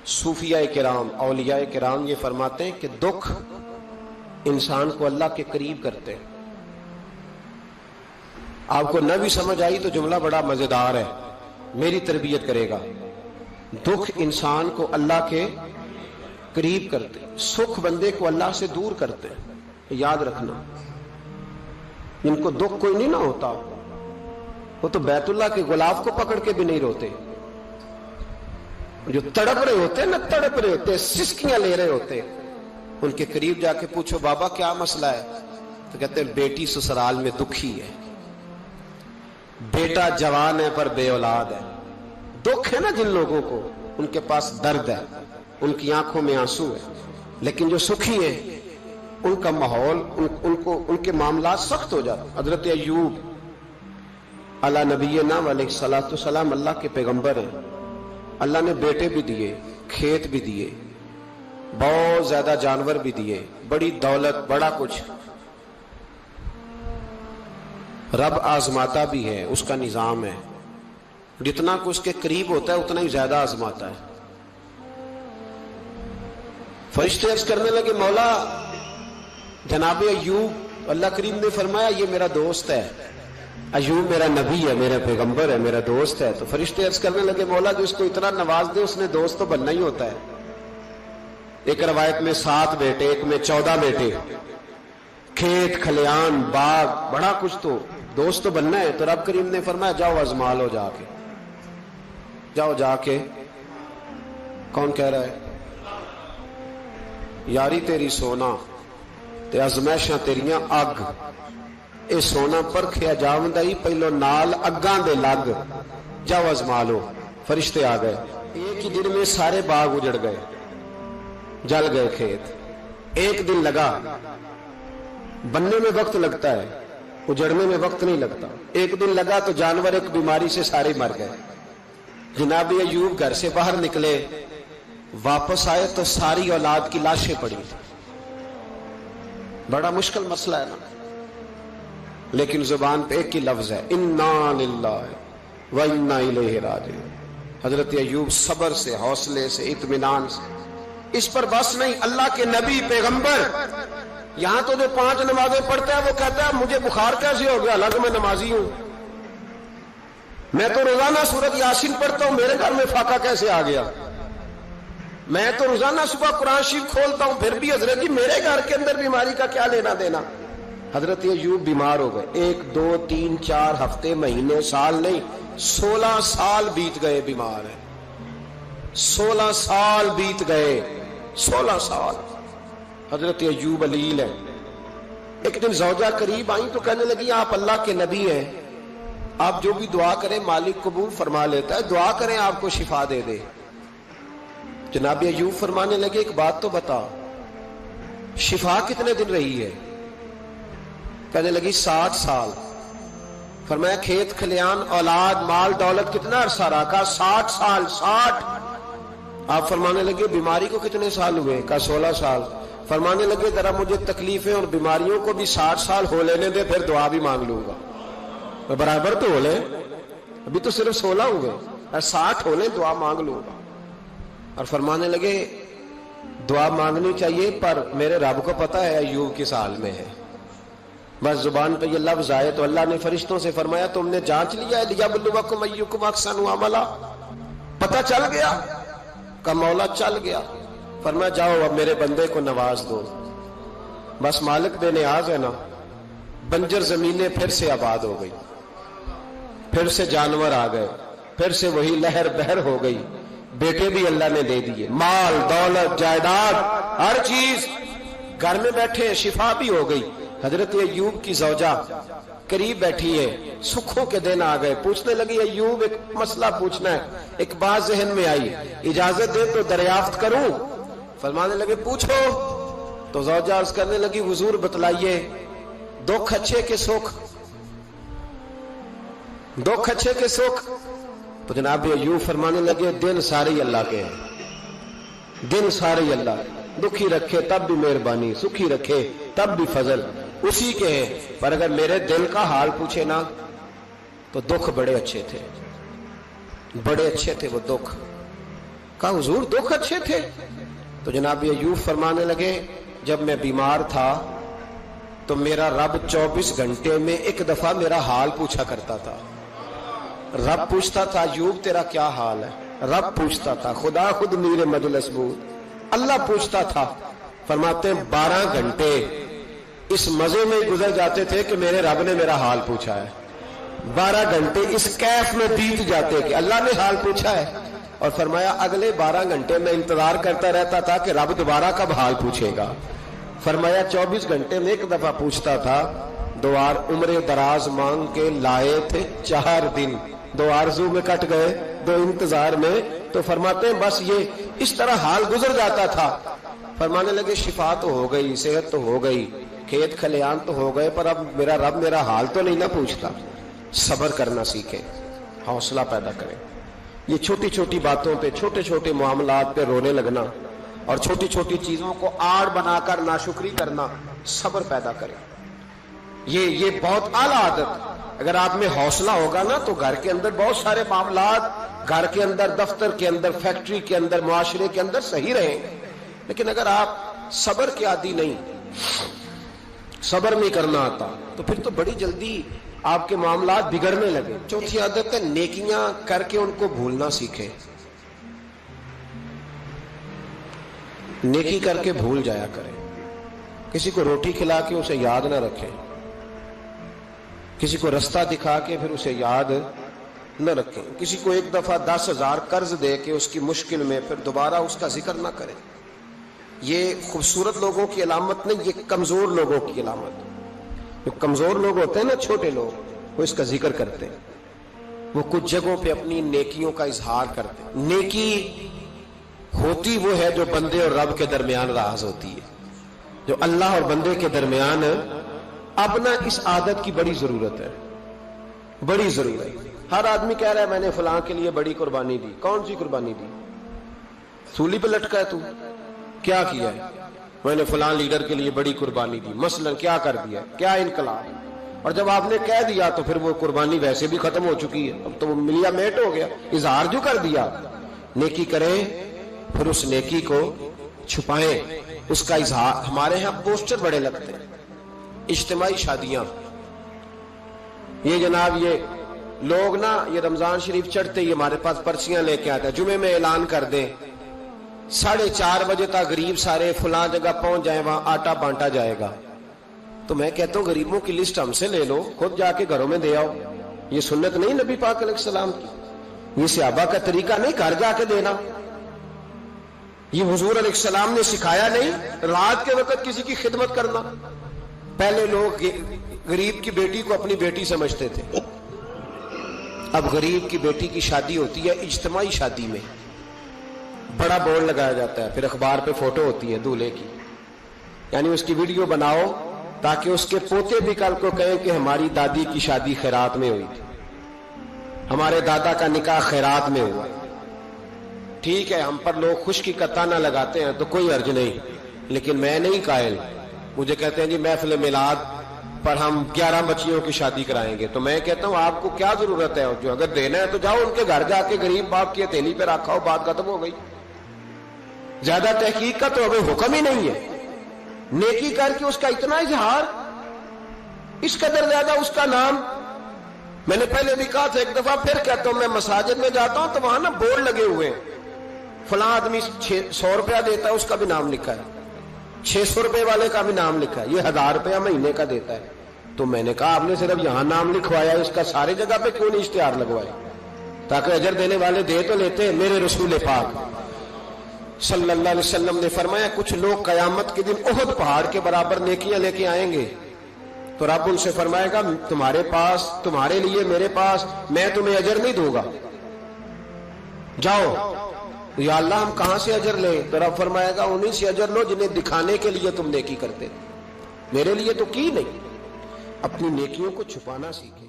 صوفیاء کرام اولیاء کرام یہ فرماتے ہیں کہ دکھ انسان کو اللہ کے قریب کرتے ہیں۔ آپ کو نہ بھی سمجھ آئی تو جملہ بڑا مزیدار ہے، میری تربیت کرے گا۔ دکھ انسان کو اللہ کے قریب کرتے، سکھ بندے کو اللہ سے دور کرتے، یاد رکھنا۔ جن کو دکھ کوئی نہیں نہ ہوتا وہ تو بیت اللہ کے غلاف کو پکڑ کے بھی نہیں روتے، جو تڑپ رہے ہوتے نہ تڑپ رہے ہوتے، سسکیاں لے رہے ہوتے، ان کے قریب جا کے پوچھو بابا کیا مسئلہ ہے، تو کہتے ہیں بیٹی سسرال میں دکھی ہے، بیٹا جوان ہے پر بے اولاد ہے۔ دکھ ہے نا جن لوگوں کو، ان کے پاس درد ہے، ان کی آنکھوں میں آنسو ہے، لیکن جو سکھی ہیں ان کا ماحول ان کے معاملات سخت ہو جاتے۔ حضرت ایوب علی نبینا علیہ الصلوۃ والسلام اللہ کے پیغمبر ہیں، اللہ نے بیٹے بھی دیے، کھیت بھی دیے، بہت زیادہ جانور بھی دیے، بڑی دولت، بڑا کچھ۔ رب آزماتا بھی ہے، اس کا نظام ہے، جتنا کہ اس کے قریب ہوتا ہے اتنا ہی زیادہ آزماتا ہے۔ فرشتے عرض کرنے لگے مولا جناب ایوب، اللہ کریم نے فرمایا یہ میرا دوست ہے، ایوب میرا نبی ہے، میرا پیغمبر ہے، میرا دوست ہے۔ تو فرشتے عرض کرنے لگے مولا جو اس کو اتنا نواز دے اس نے دوست تو بننا ہی ہوتا ہے۔ ایک روایت میں 7 بیٹے، ایک میں 14 بیٹے، کھیت کھلیان باغ بڑا کچھ، تو دوست تو بننا ہے۔ تو رب کریم نے فرمایا جاؤ آزما لو، جا کے جاؤ، جا کے۔ کون کہہ رہا ہے؟ یاری تیری سونا تے ازمائشاں تیریاں اگ، اے سونا پرکھیا جاوندا ہی پہلو نال اگاں دے لگ، جاؤ آزما لو۔ فرشتے آ گئے، ایک ہی دن میں سارے باغ اجڑ گئے، جل گئے کھیت۔ ایک دن لگا، بننے میں وقت لگتا ہے، اجڑنے میں وقت نہیں لگتا۔ ایک دن لگا تو جانور ایک بیماری سے سارے مر گئے۔ جناب ایوب گھر سے باہر نکلے، واپس آئے تو ساری اولاد کی لاشیں پڑی۔ بڑا مشکل مسئلہ ہے نا، لیکن زبان پہ ایک ہی لفظ ہے، انا للہ و انا الیہ راجعون۔ حضرت ایوب صبر سے، حوصلے سے، اطمینان سے، اس پر بس نہیں، اللہ کے نبی پیغمبر۔ یہاں تو جو 5 نمازیں پڑھتا ہے وہ کہتا ہے مجھے بخار کیسے ہو گیا، حالانکہ میں نمازی ہوں، میں تو روزانہ سورۃ یاسین پڑھتا ہوں، میرے گھر میں فاقہ کیسے آ گیا، میں تو روزانہ صبح قرآن شریف کھولتا ہوں، پھر بھی حضرت جی میرے گھر کے اندر بیماری کا کیا لینا دینا۔ حضرت ایوب بیمار ہو گئے، 1 2 3 4 ہفتے، مہینے، سال نہیں، 16 سال بیت گئے بیمار ہیں، 16 سال بیت گئے، 16 سال۔ حضرت ایوب علیل ہے۔ ایک دن زوجہ قریب آئیں تو کہنے لگی آپ اللہ کے نبی ہیں، آپ جو بھی دعا کریں مالک قبول فرما لیتا ہے، دعا کریں آپ کو شفا دے دے۔ جناب ایوب فرمانے لگے ایک بات تو بتا، شفا کتنے دن رہی ہے؟ کہنے لگی 60 سال۔ فرمایا کھیت کھلیان اولاد مال دولت کتنا عرصہ رہا؟ کہا 60 سال۔ 60۔ آپ فرمانے لگے بیماری کو کتنے سال ہوئے؟ کہا 16 سال۔ فرمانے لگے ذرا مجھے تکلیفیں اور بیماریوں کو بھی 60 سال ہو لینے دے، پھر دعا بھی مانگ لوں گا۔ برابر تو ہو لے، ابھی تو صرف 16 ہوئے، 60 ہو لے، دعا مانگ لوں گا۔ اور فرمانے لگے دعا مانگنی چاہیے پر میرے رب کو پتا ہے ایوب کس حال میں ہے، بس زبان پہ یہ لفظ آئے تو اللہ نے فرشتوں سے فرمایا تم نے جانچ لیا ہے لیبلوکم ایکم احسن عملا، پتہ چل گیا؟ کہ مولا چل گیا۔ فرمایا جاؤ اب میرے بندے کو نواز دو۔ بس مالک بے نیاز ہے نا، بنجر زمینیں پھر سے آباد ہو گئی، پھر سے جانور آ گئے، پھر سے وہی لہر بہر ہو گئی، بیٹے بھی اللہ نے دے دیے، مال دولت جائیداد ہر چیز، گھر میں بیٹھے شفا بھی ہو گئی۔ حضرت ایوب کی زوجہ قریب بیٹھی ہے، سکھوں کے دن آ گئے، پوچھنے لگی ایوب ایک مسئلہ پوچھنا ہے، ایک بات ذہن میں آئی، اجازت دے تو دریافت کروں؟ فرمانے لگے پوچھو۔ تو زوجہ عرض کرنے لگی حضور بتلائیے دکھ اچھے کے سکھ، دکھ اچھے کے سکھ۔ تو جناب ایوب فرمانے لگے دن سارے اللہ کے ہیں، دن سارے اللہ، دکھی رکھے تب بھی مہربانی، سکھی رکھے تب بھی فضل اسی کے ہیں، پر اگر میرے دل کا حال پوچھے نا تو دکھ بڑے اچھے تھے، بڑے اچھے تھے وہ دکھ۔ کہا حضور دکھ اچھے تھے؟ تو جناب ایوب فرمانے لگے جب میں بیمار تھا تو میرا رب 24 گھنٹے میں ایک دفعہ میرا حال پوچھا کرتا تھا. رب پوچھتا تھا ایوب تیرا کیا حال ہے؟ رب پوچھتا تھا. خدا خود میر مجلس بود اللہ پوچھتا تھا. فرماتے ہیں 12 گھنٹے اس مزے میں گزر جاتے تھے کہ میرے رب نے میرا حال پوچھا ہے. 12 گھنٹے اس کیف میں بیت جاتے کہ اللہ نے حال پوچھا ہے. اور فرمایا اگلے 12 گھنٹے میں انتظار کرتا رہتا تھا کہ رب دوبارہ کب حال پوچھے گا. فرمایا 24 گھنٹے میں ایک دفعہ پوچھتا تھا. 2 عمر دراز مانگ کے لائے تھے 4 دن 2 آرزو میں کٹ گئے 2 انتظار میں. تو فرماتے ہیں بس یہ اس طرح حال گزر جاتا تھا. فرمانے لگے شفا تو ہو گئی صحت تو ہو گئی کھیت کھلیان تو ہو گئے پر اب میرا رب میرا حال تو نہیں نہ پوچھتا. صبر کرنا سیکھیں حوصلہ پیدا کریں. یہ چھوٹی چھوٹی باتوں پہ چھوٹے چھوٹے معاملات پہ رونے لگنا اور چھوٹی چھوٹی چیزوں کو آڑ بنا کر ناشکری کرنا صبر پیدا کرے. یہ بہت اعلیٰ عادت. اگر آپ میں حوصلہ ہوگا نا تو گھر کے اندر بہت سارے معاملات گھر کے اندر دفتر کے اندر فیکٹری کے اندر معاشرے کے اندر صحیح رہیں گے. لیکن اگر آپ صبر کے عادی نہیں صبر نہیں کرنا آتا تو پھر تو بڑی جلدی آپ کے معاملات بگڑنے لگے. چوتھی عادت ہے نیکیاں کر کے ان کو بھولنا سیکھیں. نیکی کر کے بھول جایا کریں. کسی کو روٹی کھلا کے اسے یاد نہ رکھیں. کسی کو رستہ دکھا کے پھر اسے یاد نہ رکھیں. کسی کو ایک دفعہ 10,000 قرض دے کے اس کی مشکل میں پھر دوبارہ اس کا ذکر نہ کریں. یہ خوبصورت لوگوں کی علامت نہیں یہ کمزور لوگوں کی علامت. جو کمزور لوگ ہوتے ہیں نا چھوٹے لوگ وہ اس کا ذکر کرتے ہیں. وہ کچھ جگہوں پہ اپنی نیکیوں کا اظہار کرتے ہیں. نیکی ہوتی وہ ہے جو بندے اور رب کے درمیان راز ہوتی ہے. جو اللہ اور بندے کے درمیان اب نہ اس عادت کی بڑی ضرورت ہے. بڑی ضرورت. ہر آدمی کہہ رہا ہے میں نے فلاں کے لیے بڑی قربانی دی. کون سی قربانی دی؟ سولی پہ لٹکا ہے تو کیا کیا ہے؟ میں نے فلاں لیڈر کے لیے بڑی قربانی دی. مثلا کیا کر دیا؟ کیا انقلاب؟ اور جب آپ نے کہہ دیا تو پھر وہ قربانی ویسے بھی ختم ہو چکی ہے. اب تو وہ ملیا میٹ ہو گیا. اظہار جو کر دیا. نیکی کریں پھر اس نیکی کو چھپائیں اس کا اظہار. ہمارے ہاں پوسٹر بڑے لگتے ہیں اجتماعی شادیاں. یہ جناب یہ لوگ نا یہ رمضان شریف چڑھتے ہی ہمارے پاس پرچیاں لے کے آتے ہیں جمعے میں اعلان کر دیں 4:30 بجے تک غریب سارے فلاں جگہ پہنچ جائیں وہاں آٹا بانٹا جائے گا. تو میں کہتا ہوں غریبوں کی لسٹ ہم سے لے لو خود جا کے گھروں میں دے آؤ. یہ سنت نہیں نبی پاک علیہ السلام کی. یہ صحابہ کا طریقہ نہیں گھر جا کے دینا. یہ حضور علیہ السلام نے سکھایا نہیں. رات کے وقت کسی کی خدمت کرنا. پہلے لوگ غریب کی بیٹی کو اپنی بیٹی سمجھتے تھے. اب غریب کی بیٹی کی شادی ہوتی ہے اجتماعی شادی میں بڑا بورڈ لگایا جاتا ہے. پھر اخبار پہ فوٹو ہوتی ہے دولہے کی. یعنی اس کی ویڈیو بناؤ تاکہ اس کے پوتے بھی کل کو کہیں کہ ہماری دادی کی شادی خیرات میں ہوئی تھی ہمارے دادا کا نکاح خیرات میں ہوا. ٹھیک ہے ہم پر لوگ خشکی کا تانا لگاتے ہیں تو کوئی حرج نہیں. لیکن میں نہیں قائل. مجھے کہتے ہیں جی محفل میلاد پر ہم 11 بچیوں کی شادی کرائیں گے. تو میں کہتا ہوں آپ کو کیا ضرورت ہے؟ جو اگر دینا ہے تو جاؤ ان کے گھر جا کے غریب باپ کی ہتھیلی پہ رکھا ہو. بات ختم ہو گئی. زیادہ تحقیق کا تو ہمیں حکم ہی نہیں ہے. نیکی کر کے اس کا اتنا اظہار اس قدر زیادہ اس کا نام. میں نے پہلے بھی کہا تھا ایک دفعہ پھر کہتا ہوں میں مساجد میں جاتا ہوں تو وہاں نا بورڈ لگے ہوئے ہیں فلاں آدمی 100 روپیہ دیتا ہے اس کا بھی نام لکھا ہے 600 روپے والے کا بھی نام لکھا ہے. یہ 1000 روپیہ مہینے کا دیتا ہے. تو میں نے کہا آپ نے صرف یہاں نام لکھوایا اس کا سارے جگہ پہ کیوں نہیں اشتہار لگوائے تاکہ اجر دینے والے دے تو لیتے. میرے رسول پاک صلی اللہ علیہ وسلم نے فرمایا کچھ لوگ قیامت کے دن احد پہاڑ کے برابر نیکیاں لے کے آئیں گے تو رب ان سے فرمائے گا تمہارے پاس تمہارے لیے میرے پاس میں تمہیں اجر نہیں دوں گا جاؤ. یا اللہ ہم کہاں سے اجر لیں؟ تو رب فرمائے گا انہیں سے اجر لو جنہیں دکھانے کے لیے تم نیکی کرتے. میرے لیے تو کی نہیں. اپنی نیکیوں کو چھپانا سیکھیں.